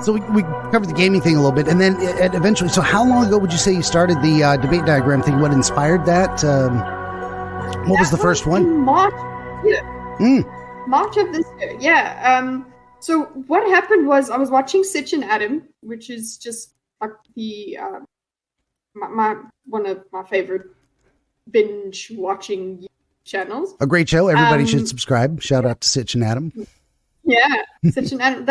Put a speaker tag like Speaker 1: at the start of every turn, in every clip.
Speaker 1: So we covered the gaming thing a little bit, and then eventually. So how long ago would you say you started the debate diagram thing? What inspired that? What was the first one?
Speaker 2: In March. Yeah. March of this year. Yeah. So what happened was I was watching Sitch and Adam, which is just like the my one of my favorite binge watching channels.
Speaker 1: A great show. Everybody should subscribe. Shout out to Sitch and Adam.
Speaker 2: Yeah, Sitch and Adam.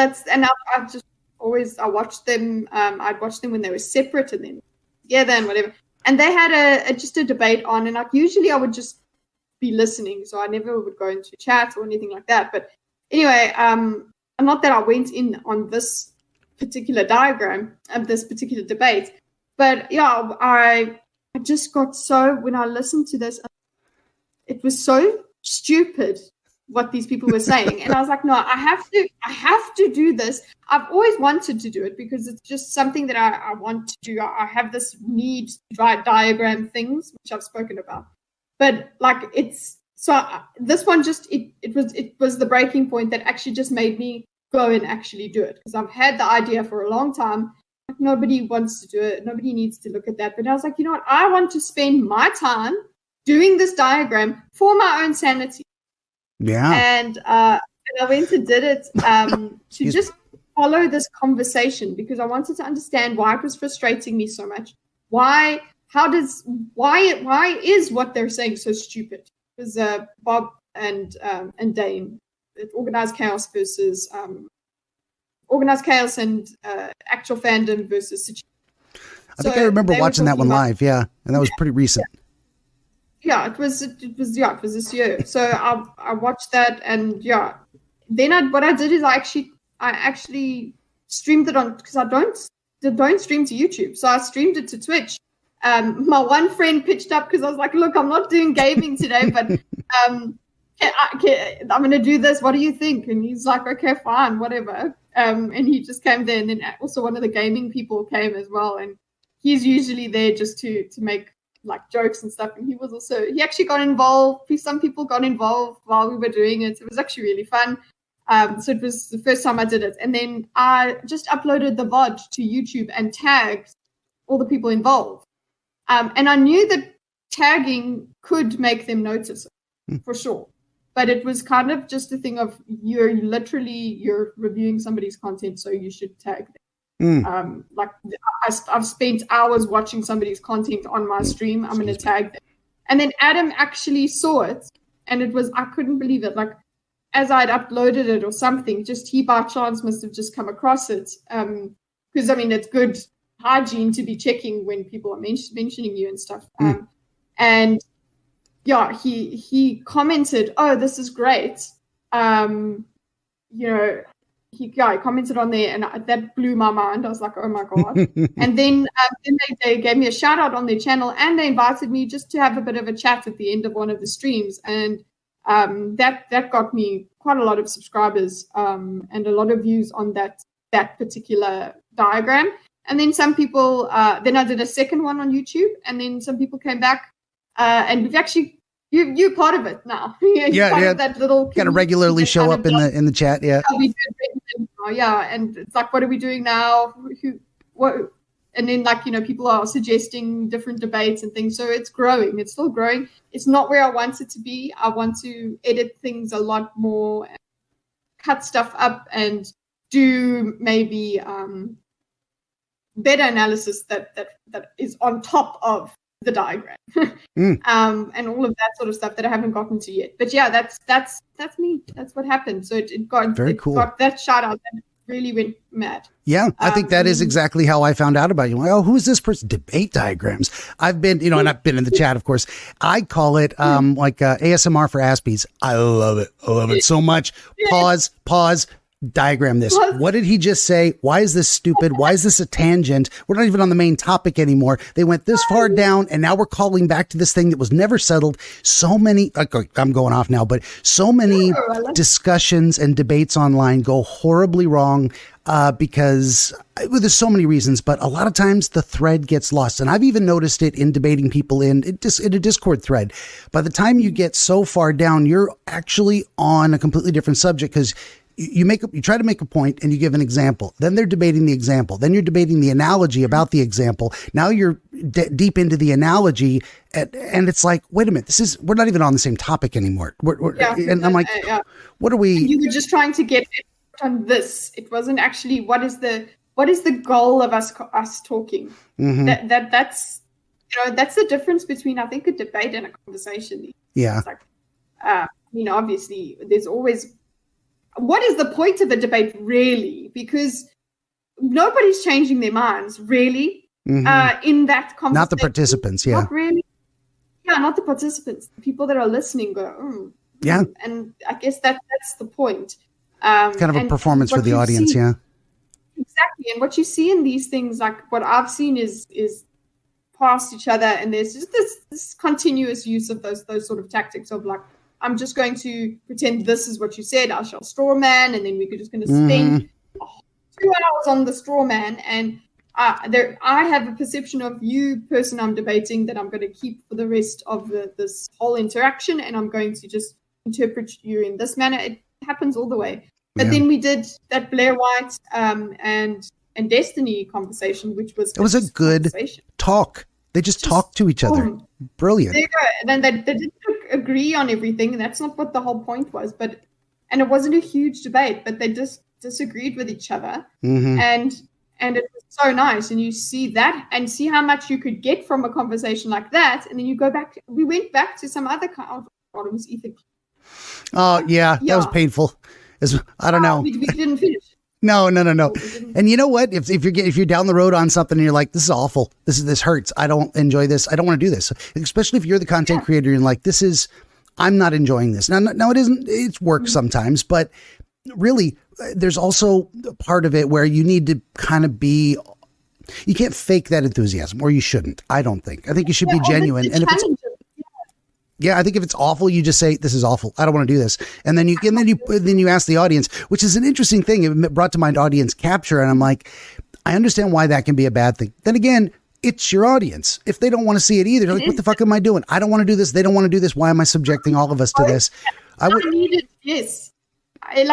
Speaker 2: I've just always, I watched them. I'd watch them when they were separate and then together and whatever. And they had just a debate on, and like usually I would just be listening, so I never would go into chat or anything like that. But anyway, not that I went in on this particular diagram of this particular debate, but yeah, I just got so, when I listened to this, it was so stupid what these people were saying. And I was like, no, I have to do this. I've always wanted to do it because it's just something that I want to do. I have this need to write diagram things, which I've spoken about. But like this one just, it was the breaking point that actually just made me go and actually do it. Because I've had the idea for a long time. Like nobody wants to do it. Nobody needs to look at that. But I was like, you know what? I want to spend my time doing this diagram for my own sanity.
Speaker 1: Yeah.
Speaker 2: And I went and did it to just follow this conversation because I wanted to understand why it was frustrating me so much. Why is what they're saying so stupid? Because Bob and Dane, organized chaos versus organized chaos and actual fandom versus situation.
Speaker 1: I think I remember watching that one live. Yeah, and that was pretty recent.
Speaker 2: Yeah, it was this year. So I watched that, and yeah, then what I did is I actually streamed it on, because I don't stream to YouTube, so I streamed it to Twitch. My one friend pitched up because I was like, look, I'm not doing gaming today, but I'm going to do this. What do you think? And he's like, okay, fine, whatever. And he just came there, and then also one of the gaming people came as well, and he's usually there just to make like jokes and stuff, and he actually got involved. Some people got involved while we were doing it. It was actually really fun. So it was the first time I did it, and then I just uploaded the VOD to YouTube and tagged all the people involved. And I knew that tagging could make them notice it, for sure. But it was kind of just a thing of you're reviewing somebody's content, so you should tag them. Like I've spent hours watching somebody's content on my stream. I'm going to tag them. And then Adam actually saw it, and I couldn't believe it. Like as I'd uploaded it or something, just he by chance must have just come across it. Because I mean, it's good hygiene to be checking when people are mentioning you and stuff. And yeah, he commented, "Oh, this is great." He commented on there, and that blew my mind. I was like, oh my God. And then they gave me a shout out on their channel, and they invited me just to have a bit of a chat at the end of one of the streams. And that got me quite a lot of subscribers and a lot of views on that particular diagram. And then some people, then I did a second one on YouTube, and then some people came back and we've actually, you're part of it now. You're part of that little
Speaker 1: got to regularly show up in the chat. Yeah.
Speaker 2: Yeah. And it's like, what are we doing now? What? And then people are suggesting different debates and things. So it's growing. It's still growing. It's not where I want it to be. I want to edit things a lot more, cut stuff up, and do maybe better analysis that is on top of the diagram, and all of that sort of stuff that I haven't gotten to yet. But yeah, that's me. That's what happened. So it got that shout out that really went mad.
Speaker 1: Yeah, I think that is exactly how I found out about you. Like, oh, who is this person? Debate diagrams. I've been, and I've been in the chat, of course. I call it ASMR for Aspies. I love it. I love it so much. Pause. Diagram this. What did he just say? Why is this stupid? Why is this a tangent? We're not even on the main topic anymore. They went this far down, and now we're calling back to this thing that was never settled. So many, I'm going off now, but so many discussions and debates online go horribly wrong because there's so many reasons, but a lot of times the thread gets lost. And I've even noticed it in debating people in a Discord thread. By the time you get so far down, you're actually on a completely different subject because you try to make a point and you give an example. Then they're debating the example. Then you're debating the analogy about the example. Now you're deep into the analogy, and it's like, wait a minute, we're not even on the same topic anymore. And I'm like, what are we?
Speaker 2: And you were just trying to get on this. It wasn't actually what is the goal of us talking.
Speaker 1: Mm-hmm.
Speaker 2: That's that's the difference between, I think, a debate and a conversation.
Speaker 1: Yeah.
Speaker 2: It's like, obviously, there's always, what is the point of a debate, really? Because nobody's changing their minds, really, in that conversation.
Speaker 1: Not the participants, yeah.
Speaker 2: Not really. Yeah, not the participants. The people that are listening go,
Speaker 1: yeah.
Speaker 2: And I guess that's the point.
Speaker 1: Kind of a performance for the audience, yeah.
Speaker 2: Exactly. And what you see in these things, like what I've seen is past each other, and there's just this continuous use of those sort of tactics of like, I'm just going to pretend this is what you said, I shall straw man, and then we're just going to spend 2 hours on the straw man, and I have a perception of you, person I'm debating, that I'm going to keep for the rest of this whole interaction, and I'm going to just interpret you in this manner. It happens all the way. But then we did that Blair White and Destiny conversation, which was
Speaker 1: it was a good talk. They just talked to each other. Brilliant.
Speaker 2: There you go. And then they didn't agree on everything, and that's not what the whole point was. And it wasn't a huge debate, but they just disagreed with each other, and it was so nice. And you see that, and see how much you could get from a conversation like that, and then you go back. We went back to some other kind of problems. Ethan.
Speaker 1: Oh yeah, that was painful. I don't know.
Speaker 2: We didn't finish.
Speaker 1: No. And you know what? If you're down the road on something and you're like, this is awful. This hurts. I don't enjoy this. I don't want to do this. Especially if you're the content creator and like, I'm not enjoying this. Now it isn't, it's work sometimes, but really there's also a part of it where you need to kind of you can't fake that enthusiasm, or you shouldn't. I don't think. I think you should be genuine. And if it's, I think if it's awful, you just say, this is awful. I don't want to do this. And then you ask the audience, which is an interesting thing. It brought to mind audience capture. And I'm like, I understand why that can be a bad thing. Then again, it's your audience. If they don't want to see it either, they're like, what the fuck am I doing? I don't want to do this. They don't want to do this. Why am I subjecting all of us to this?
Speaker 2: Yes. It's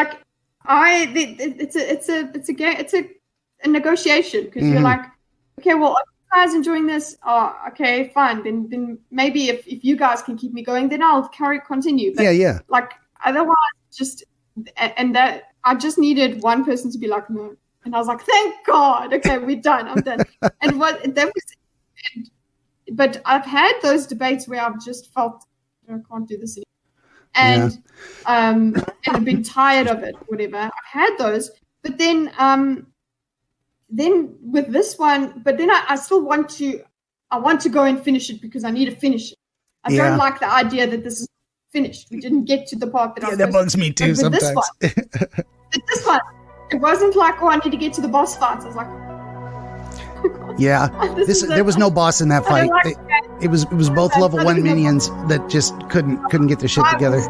Speaker 2: a negotiation, because you're like, okay, well, guys enjoying this, okay, fine, then maybe if you guys can keep me going, then I'll continue. But like, otherwise, and that I just needed one person to be like, no, and I was like, thank God, okay, we're done, I'm done. And but I've had those debates where I've just felt, I can't do this anymore, and I've been tired of it, whatever. I've had those, but then with this one, but then I still want to go and finish it, because I need to finish it. I don't like the idea that this is finished. We didn't get to the part that I was
Speaker 1: that bugs me too sometimes.
Speaker 2: This one, it wasn't like, I need to get to the boss fight. I was like,
Speaker 1: there was no boss in that fight. It was both level 1 minions that just couldn't get their shit together.